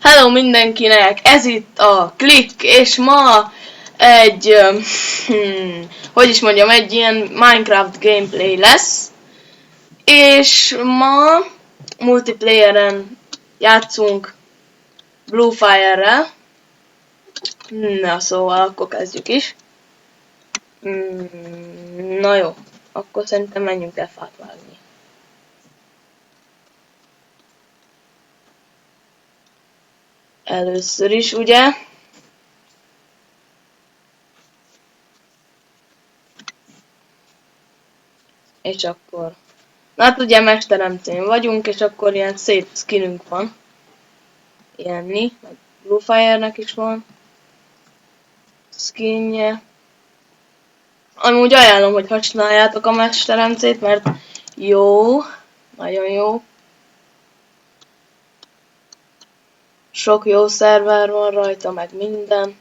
Hello mindenkinek, ez itt a Klik, és ma egy, hogy is mondjam, egy ilyen Minecraft gameplay lesz, és ma multiplayeren játszunk Bluefire-rel. Na szóval, akkor kezdjük is. Na jó, akkor szerintem menjünk el fát vágni. Először is, ugye? És akkor... Na hát ugye mesteremcén vagyunk, és akkor ilyen szép skinünk van. Ilyenni, meg Bluefire-nek is van skinje. Amúgy ajánlom, hogy használjátok a mesteremcét, mert jó, nagyon jó. Sok jó szerver van rajta, meg minden.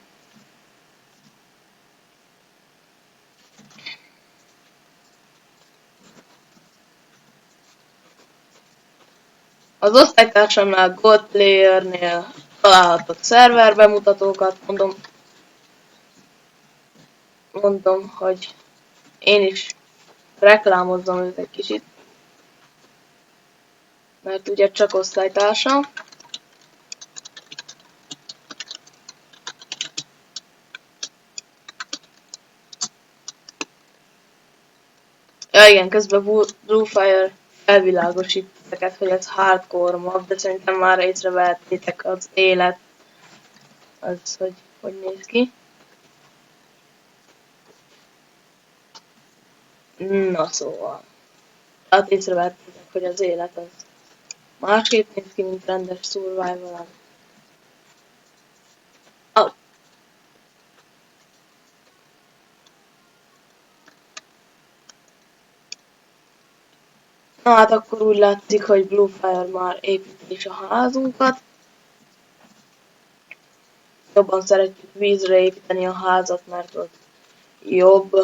Az osztálytársamnál Gold Player-nél találhatok szerver bemutatókat, mondom, hogy én is reklámozzam őt egy kicsit. Mert ugye csak osztálytársam. Ja igen, közben Bluefire felvilágosít titeket, hogy ez hardcore mod, de szerintem már észrevehettétek az élet, az, hogy néz ki. Na szóval, hát észrevehettétek, hogy az élet az másképp néz ki, mint rendes survival-en. Oh. Na hát akkor úgy látszik, hogy Bluefire már építi is a házunkat. Jobban szeretjük vízre építeni a házat, mert ott jobb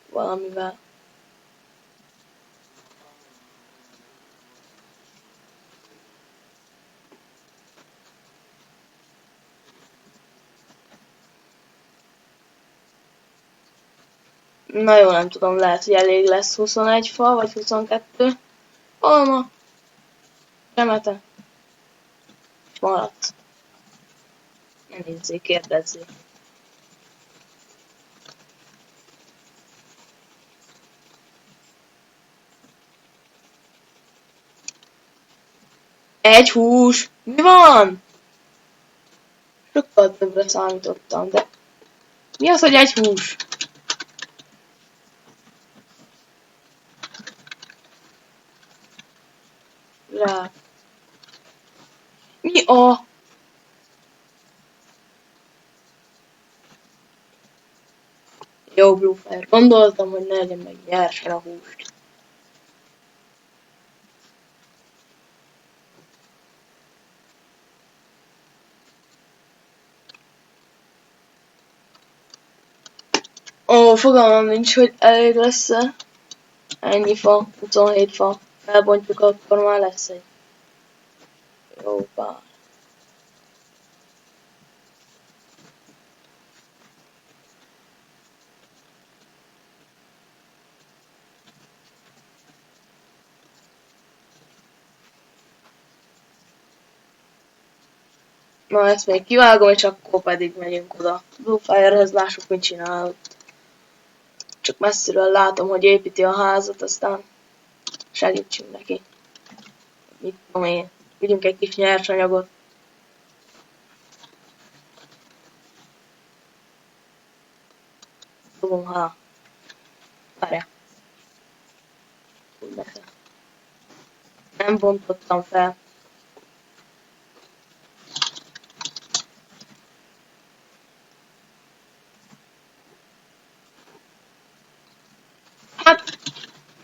valamivel. Na jó, nem tudom, lehet, hogy elég lesz 21 fa, vagy 22. Alma, remete, és malac. Ne nézzék, kérdezzék. Egy hús! Mi van? Sokkal többre számítottam, de... Mi az, hogy egy hús? Rá. Mi a... Jó, Bluefire. Gondoltam, hogy ne legyen meg nyersen a húst. Ó, fogalmam nincs, hogy elég lesz-e. Ennyi fa, 27 fa. Felbontjuk, akkor már lesz egy. Jó pár. Na, ezt még kivágom, és akkor pedig megyünk oda. Bluefire-hez lássuk, mit csinál ott. Csak messziről látom, hogy építi a házat, aztán segítsünk neki. Mit tudom én, vigyünk egy kis nyersanyagot. Dobom, ha. Várjál. Nem bontottam fel. Hát,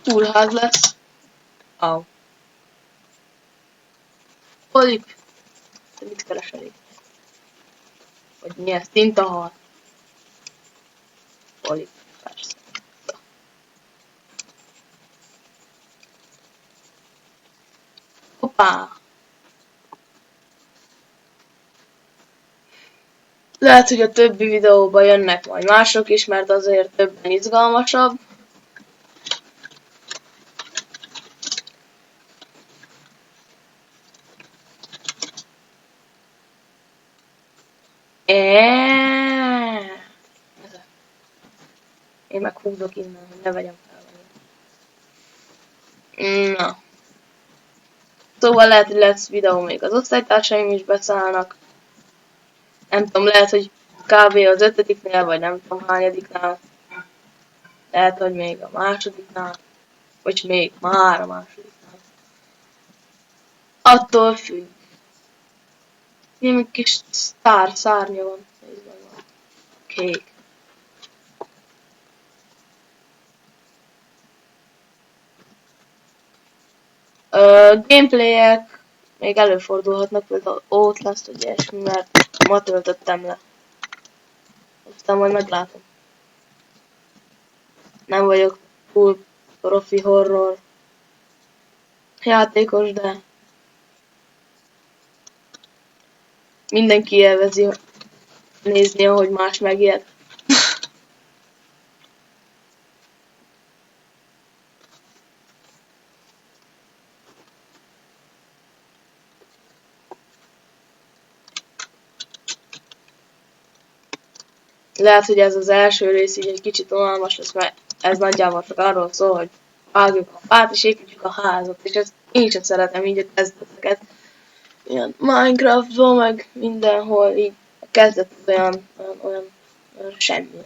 túlház lesz. Au. Polik. Te mit keresel itt? Vagy mi ez? Tintahal? Polik, persze. Hoppá! Lehet, hogy a többi videóban jönnek majd mások is, mert azért többen izgalmasabb. Én meg húzok innen, hogy ne vegyem fel. Na. Szóval lehet, hogy lesz videó még az osztálytársaim is beszállnak. Nem tudom, lehet, hogy kb. Az 5-nél, vagy nem tudom hányadiknál. Lehet, hogy még a másodiknál. Vagy még már a másodiknál. Attól függ. Ilyen kis szárnya van. Kék. Gameplayek még előfordulhatnak, például Outlast, vagy ilyesmi, mert ma töltöttem le. Aztán majd meglátom. Nem vagyok full profi horror játékos, de mindenki élvezi nézni, ahogy más megijed. Lehet, hogy ez az első rész így egy kicsit unalmas lesz, mert ez nagyjából csak arról szól, hogy vágjuk a fát és építjük a házat, és ezt én sem szeretem így a kezdeteket. Ilyen Minecraftban, meg mindenhol így a kezdet olyan semmi.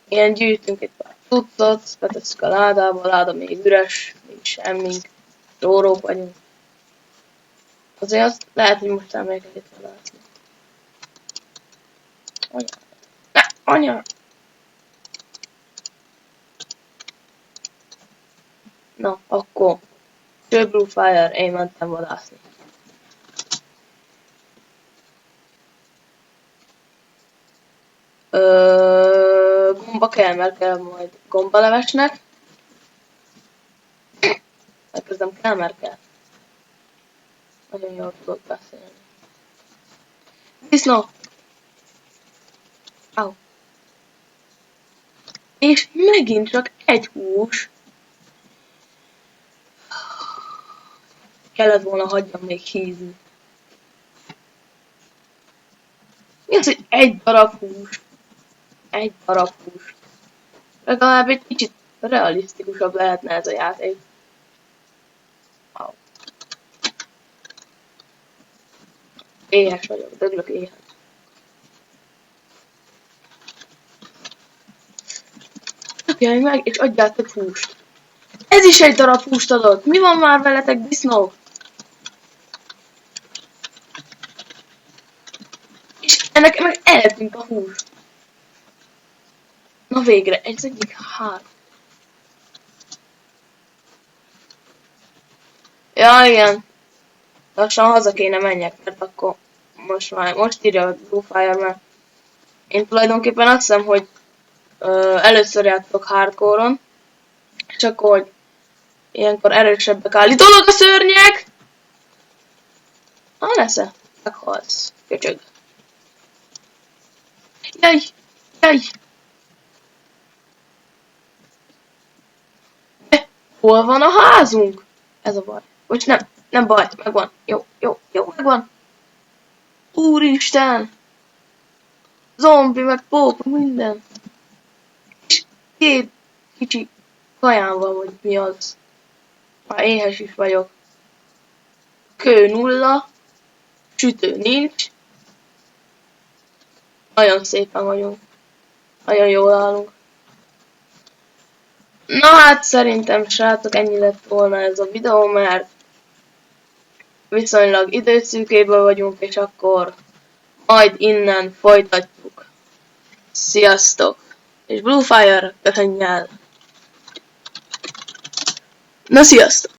Ilyen gyűjtünk egy pár cuccot, betesszük a ládába, a láda még üres, nincs semmink, rórók vagyunk. Azért azt lehet, hogy most emlékezik látni. Anya! Na, akkor Blue Fire, én mentem vadászni. Gomba kell, mert kell majd gombalevesnek. Elkezdem kell, mert kell. Nagyon jól tudok beszélni. Disznó! Au. És megint csak egy hús. Kellett volna hagyjam még hízni. Mi az, hogy egy darab hús? Egy darab hús. Legalább egy kicsit realisztikusabb lehetne ez a játék. Wow. Éhes vagyok, döglök éhes. Kapjál meg, és adjál több húst. Ez is egy darab húst adott. Mi van már veletek, disznók? És ennek meg eltűnt a hús. Na végre, ez egyik hát. Ja, igen. Lassan haza kéne menjek, mert akkor most írja a Blue Fire, mert én tulajdonképpen azt hiszem, hogy először játszok hardcore-on, és akkor, hogy ilyenkor erősebbek állítólag a szörnyek! Nesze, meghalsz, köcsög. Jaj, jaj! De hol van a házunk? Ez a baj. Vagy nem baj, megvan. Jó, megvan. Úristen! Zombi, meg póp, minden. És két kicsi kaján van, vagy mi az. Már éhes is vagyok. Kő nulla. Sütő nincs. Nagyon szépen vagyunk. Nagyon jól állunk. Na hát szerintem, srácok, ennyi lett volna ez a videó, mert viszonylag időszűkében vagyunk, és akkor majd innen folytatjuk. Sziasztok! És Blue Fire, köszönj el! Na sziasztok!